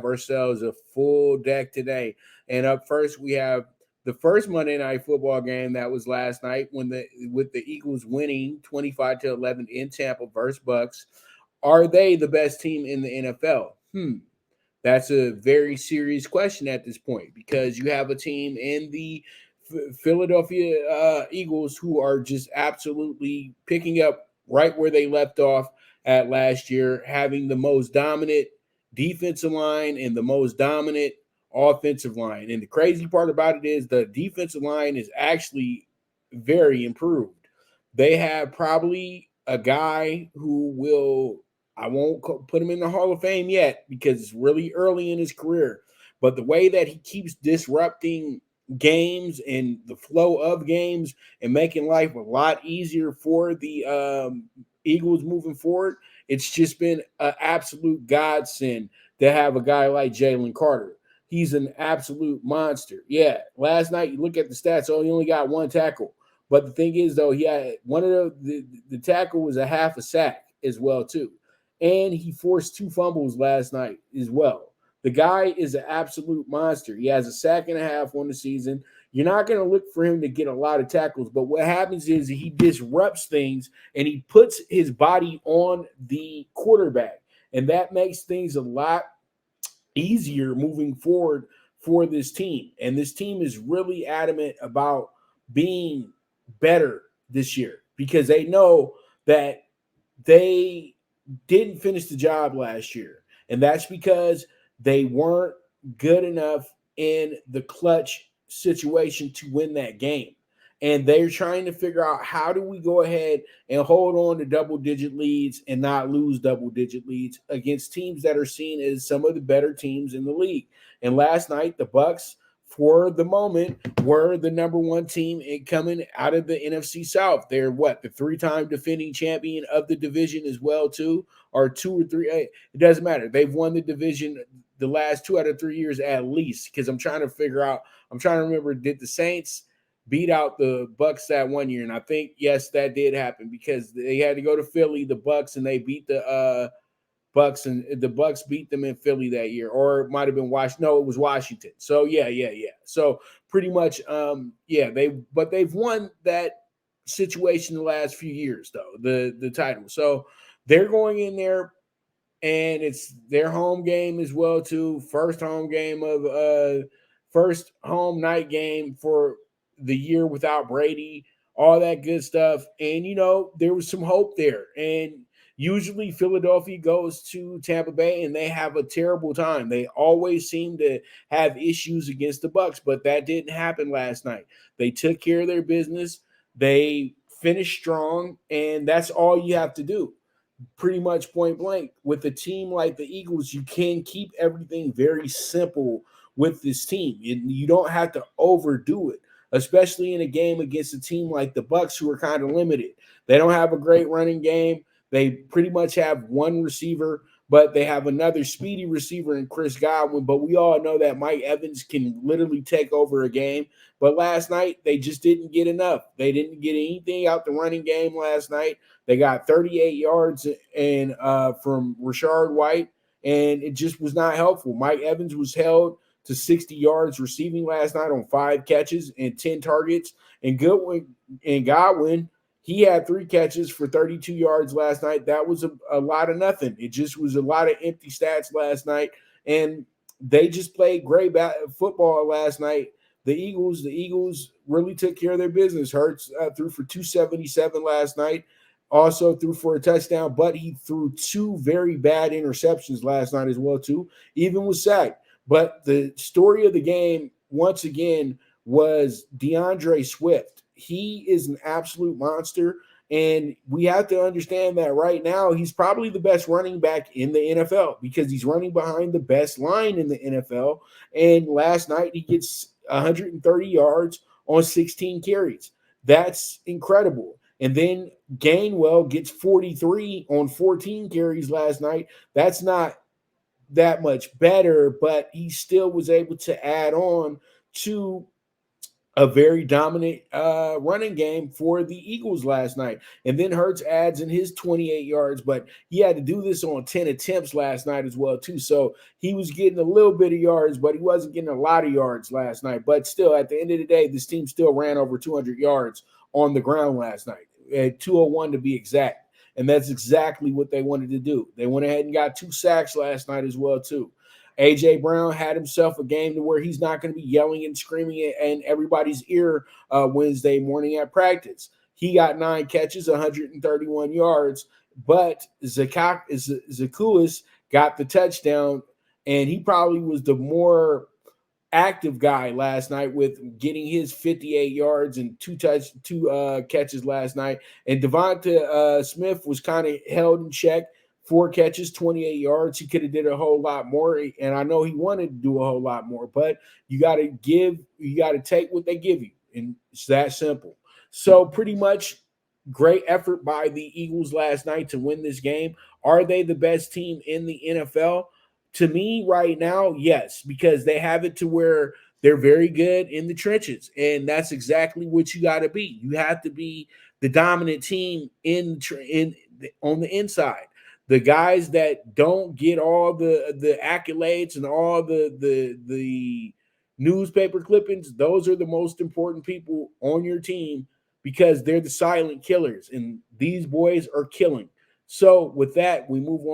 ourselves a full deck today. And up first, we have the first Monday Night Football game that was last night with the Eagles winning 25-11 in Tampa versus Bucs. Are they the best team in the NFL? That's a very serious question at this point because you have a team in the Philadelphia Eagles who are just absolutely picking up right where they left off at last year, having the most dominant defensive line and the most dominant offensive line. And the crazy part about it is the defensive line is actually very improved. They have probably a guy who will, I won't put him in the Hall of Fame yet because it's really early in his career. But the way that he keeps disrupting games and the flow of games and making life a lot easier for the Eagles moving forward, it's just been an absolute godsend to have a guy like Jalen Carter. He's an absolute monster. Yeah, last night you look at the stats, he only got one tackle. But the thing is, though, he had one of the tackle was a half a sack as well, too. And he forced 2 fumbles last night as well. The guy is an absolute monster. He has a sack and a half on the season. You're not going to look for him to get a lot of tackles, but what happens is he disrupts things and he puts his body on the quarterback. And that makes things a lot easier moving forward for this team. And this team is really adamant about being better this year because they know that they didn't finish the job last year. And that's because they weren't good enough in the clutch situation to win that game. And they're trying to figure out how do we go ahead and hold on to double-digit leads and not lose double-digit leads against teams that are seen as some of the better teams in the league. And last night, the Bucs, for the moment, were the number 1 team coming out of the NFC South. They're the 3-time defending champion of the division as well, too, or 2 or 3. It doesn't matter. They've won the division the last 2 out of 3 years at least because I'm trying to remember, did the Saints beat out the Bucs that one year? And I think, yes, that did happen because they had to go to Philly, the Bucs, and they beat the Bucs, and the Bucs beat them in Philly that year, or it might have been Washington. No, it was Washington. So yeah. So pretty much, they've won that situation the last few years, though, the title. So they're going in there, and it's their home game as well too. First home night game for the year without Brady, all that good stuff. And there was some hope there. And usually Philadelphia goes to Tampa Bay and they have a terrible time. They always seem to have issues against the Bucs, but that didn't happen last night. They took care of their business. They finished strong, and that's all you have to do. Pretty much point blank. With a team like the Eagles, you can keep everything very simple with this team. You don't have to overdo it, especially in a game against a team like the Bucs, who are kind of limited. They don't have a great running game. They pretty much have one receiver, but they have another speedy receiver in Chris Godwin. But we all know that Mike Evans can literally take over a game. But last night, they just didn't get enough. They didn't get anything out the running game last night. They got 38 yards from Rashard White, and it just was not helpful. Mike Evans was held to 60 yards receiving last night on 5 catches and 10 targets. And Godwin, he had 3 catches for 32 yards last night. That was a lot of nothing. It just was a lot of empty stats last night. And they just played great football last night. The Eagles really took care of their business. Hurts threw for 277 last night. Also threw for a touchdown, but he threw 2 very bad interceptions last night as well, too, even was sacked. But the story of the game, once again, was DeAndre Swift. He is an absolute monster, and we have to understand that right now he's probably the best running back in the NFL because he's running behind the best line in the NFL. And last night he gets 130 yards on 16 carries. That's incredible. And then Gainwell gets 43 on 14 carries last night. That's not that much better, but he still was able to add on to a very dominant running game for the Eagles last night. And then Hurts adds in his 28 yards, but he had to do this on 10 attempts last night as well, too. So he was getting a little bit of yards, but he wasn't getting a lot of yards last night. But still, at the end of the day, this team still ran over 200 yards on the ground last night, at 201 to be exact. And that's exactly what they wanted to do. They went ahead and got 2 sacks last night as well, too. AJ Brown had himself a game to where he's not going to be yelling and screaming in everybody's ear Wednesday morning at practice. He got 9 catches, 131 yards, but Zacchaeus got the touchdown, and he probably was the more active guy last night with getting his 58 yards and 2 catches last night. And Devonta Smith was kind of held in check. 4 catches, 28 yards. He could have did a whole lot more, and I know he wanted to do a whole lot more. But you got to take what they give you, and it's that simple. So pretty much, great effort by the Eagles last night to win this game. Are they the best team in the NFL? To me, right now, yes, because they have it to where they're very good in the trenches, and that's exactly what you got to be. You have to be the dominant team on the inside. The guys that don't get all the accolades and all the newspaper clippings, those are the most important people on your team because they're the silent killers, and these boys are killing. So with that, we move on